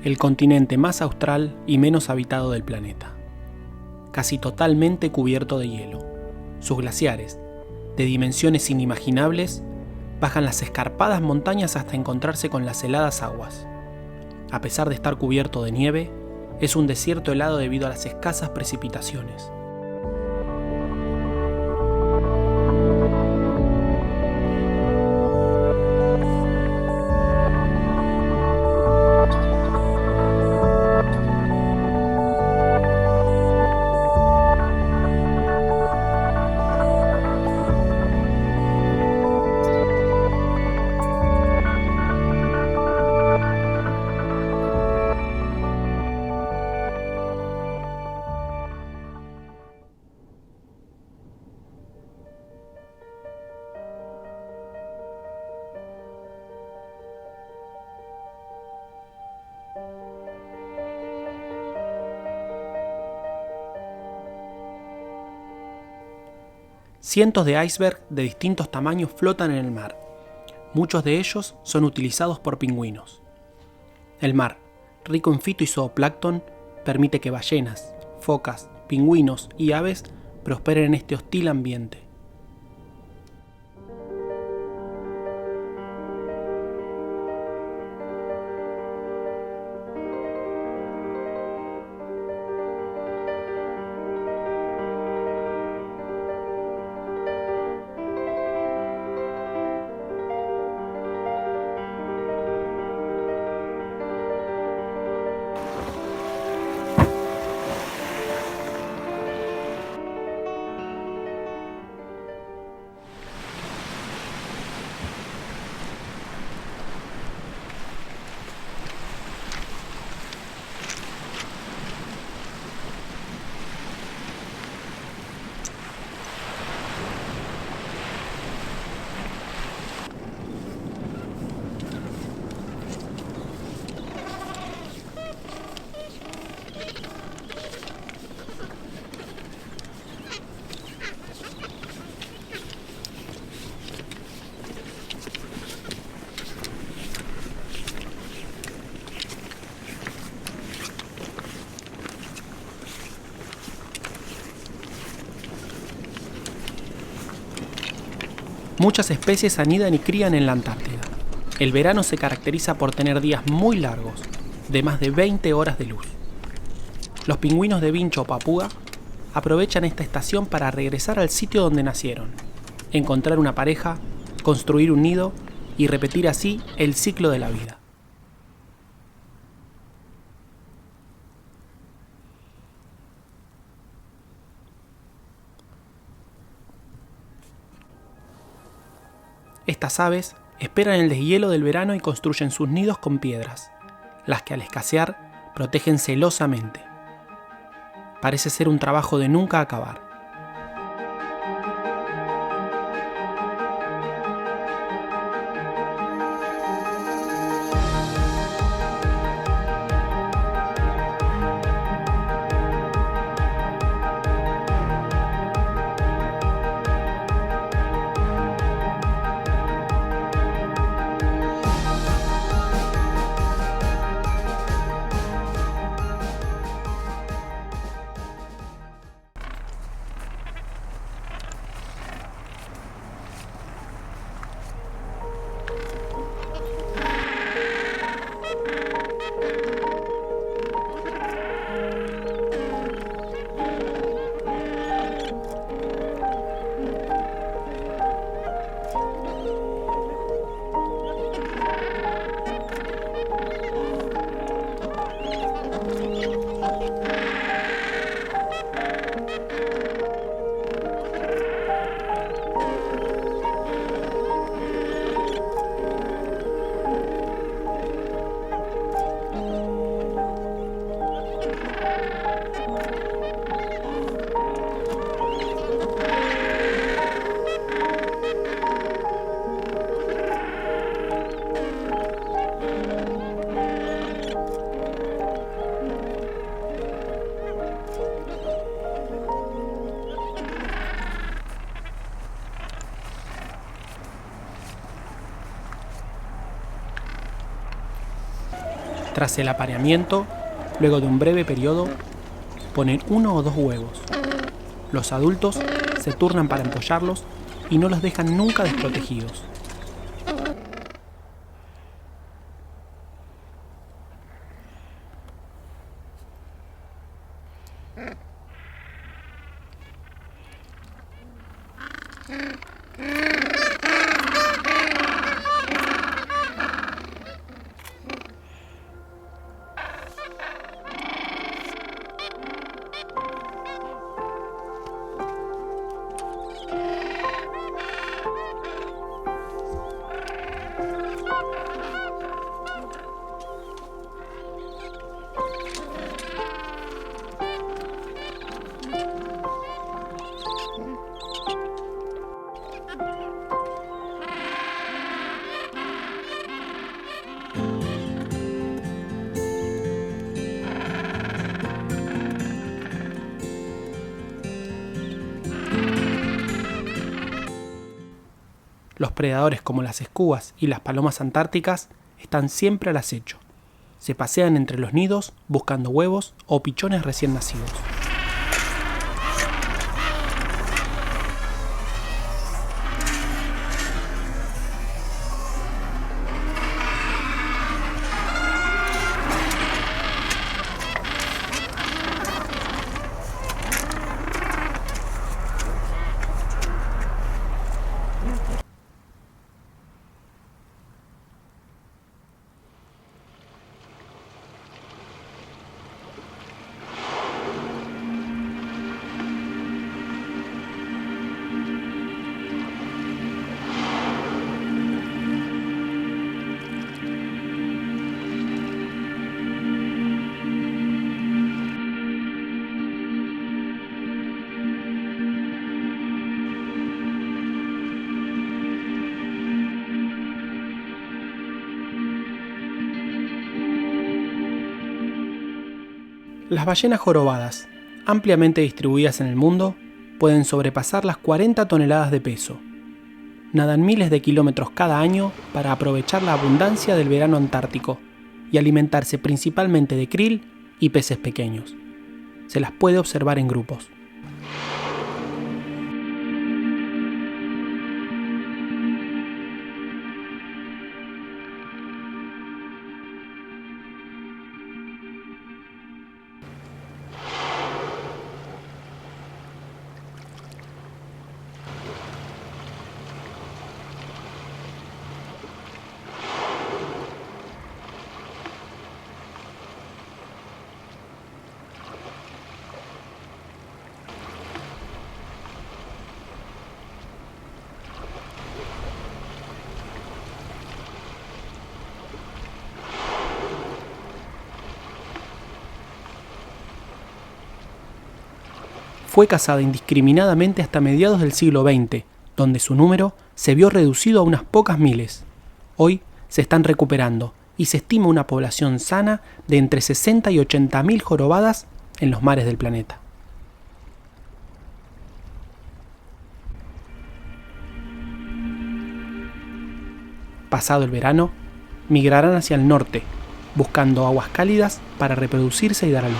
el continente más austral y menos habitado del planeta, casi totalmente cubierto de hielo. Sus glaciares, de dimensiones inimaginables, bajan las escarpadas montañas hasta encontrarse con las heladas aguas. A pesar de estar cubierto de nieve, es un desierto helado debido a las escasas precipitaciones. Cientos de icebergs de distintos tamaños flotan en el mar. Muchos de ellos son utilizados por pingüinos. El mar, rico en fito y zooplancton, permite que ballenas, focas, pingüinos y aves prosperen en este hostil ambiente. Muchas especies anidan y crían en la Antártida. El verano se caracteriza por tener días muy largos, de más de 20 horas de luz. Los pingüinos de Vincho o Papúa aprovechan esta estación para regresar al sitio donde nacieron, encontrar una pareja, construir un nido y repetir así el ciclo de la vida. Estas aves esperan el deshielo del verano y construyen sus nidos con piedras, las que al escasear protegen celosamente. Parece ser un trabajo de nunca acabar. Tras el apareamiento, luego de un breve periodo, ponen 1 o 2 huevos. Los adultos se turnan para empollarlos y no los dejan nunca desprotegidos. Los predadores como las escubas y las palomas antárticas están siempre al acecho. Se pasean entre los nidos buscando huevos o pichones recién nacidos. Las ballenas jorobadas, ampliamente distribuidas en el mundo, pueden sobrepasar las 40 toneladas de peso. Nadan miles de kilómetros cada año para aprovechar la abundancia del verano antártico y alimentarse principalmente de krill y peces pequeños. Se las puede observar en grupos. Fue cazada indiscriminadamente hasta mediados del siglo XX, donde su número se vio reducido a unas pocas miles. Hoy se están recuperando y se estima una población sana de entre 60 y 80.000 jorobadas en los mares del planeta. Pasado el verano, migrarán hacia el norte, buscando aguas cálidas para reproducirse y dar a luz.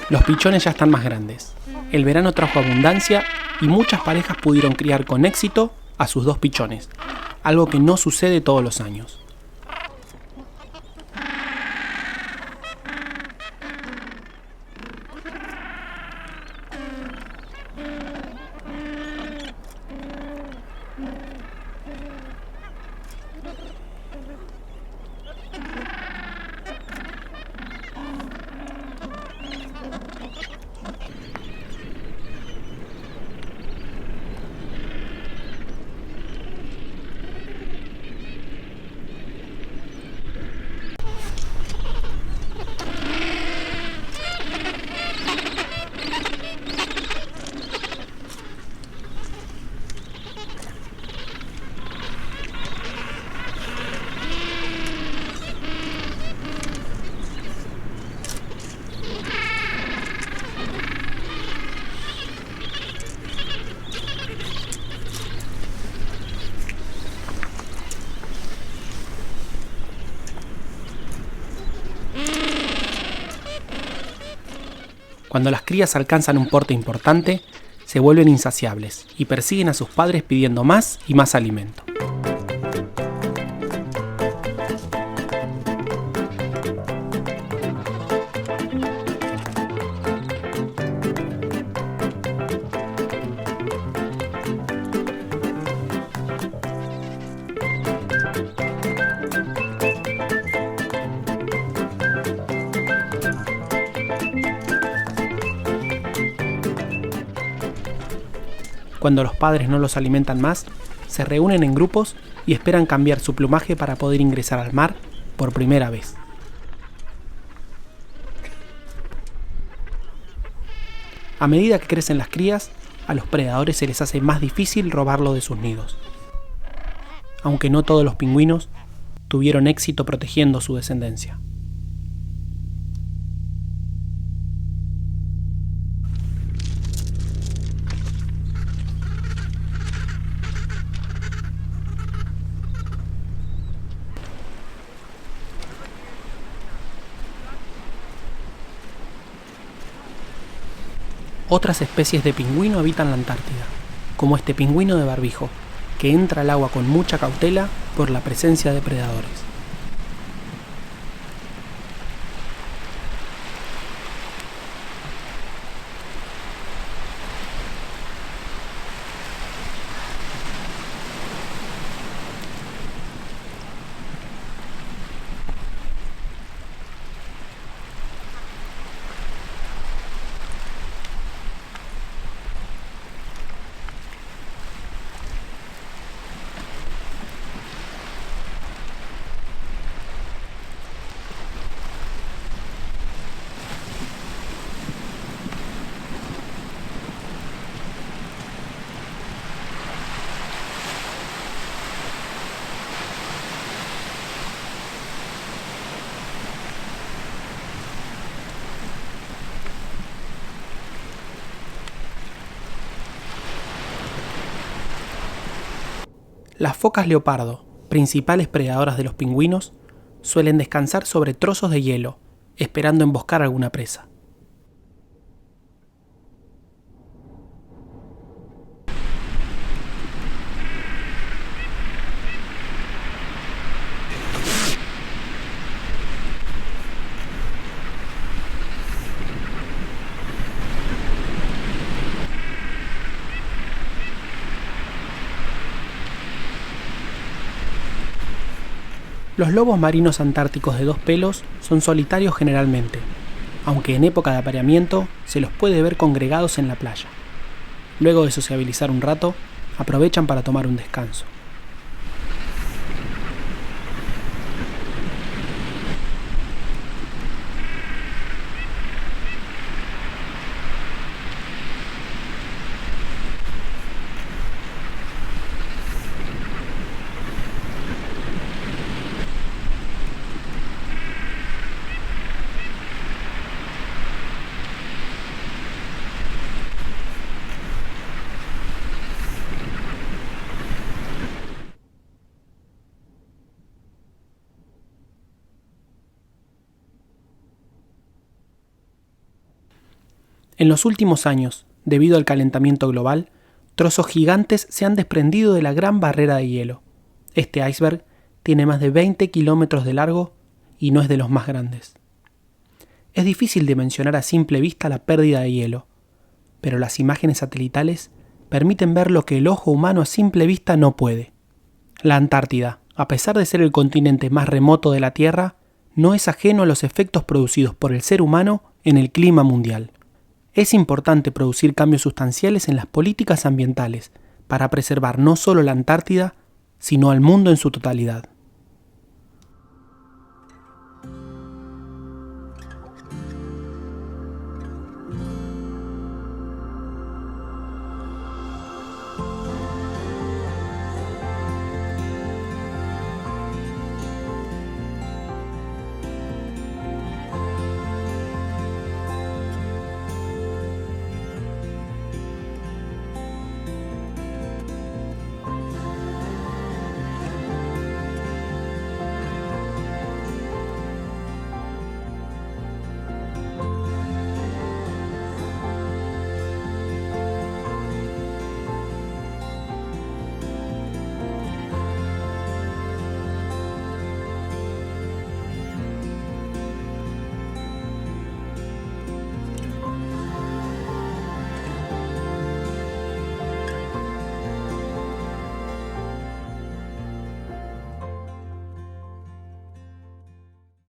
Los pichones ya están más grandes. El verano trajo abundancia y muchas parejas pudieron criar con éxito a sus 2 pichones, algo que no sucede todos los años. Cuando las crías alcanzan un porte importante, se vuelven insaciables y persiguen a sus padres pidiendo más y más alimento. Cuando los padres no los alimentan más, se reúnen en grupos y esperan cambiar su plumaje para poder ingresar al mar por primera vez. A medida que crecen las crías, a los predadores se les hace más difícil robarlo de sus nidos. Aunque no todos los pingüinos tuvieron éxito protegiendo su descendencia. Otras especies de pingüino habitan la Antártida, como este pingüino de barbijo, que entra al agua con mucha cautela por la presencia de predadores. Las focas leopardo, principales predadoras de los pingüinos, suelen descansar sobre trozos de hielo, esperando emboscar alguna presa. Los lobos marinos antárticos de 2 pelos son solitarios generalmente, aunque en época de apareamiento se los puede ver congregados en la playa. Luego de sociabilizar un rato, aprovechan para tomar un descanso. En los últimos años, debido al calentamiento global, trozos gigantes se han desprendido de la gran barrera de hielo, Este iceberg tiene más de 20 kilómetros de largo y no es de los más grandes. Es difícil dimensionar a simple vista la pérdida de hielo, pero las imágenes satelitales permiten ver lo que el ojo humano a simple vista no puede. La Antártida, a pesar de ser el continente más remoto de la Tierra, no es ajeno a los efectos producidos por el ser humano en el clima mundial. Es importante producir cambios sustanciales en las políticas ambientales para preservar no solo la Antártida, sino al mundo en su totalidad.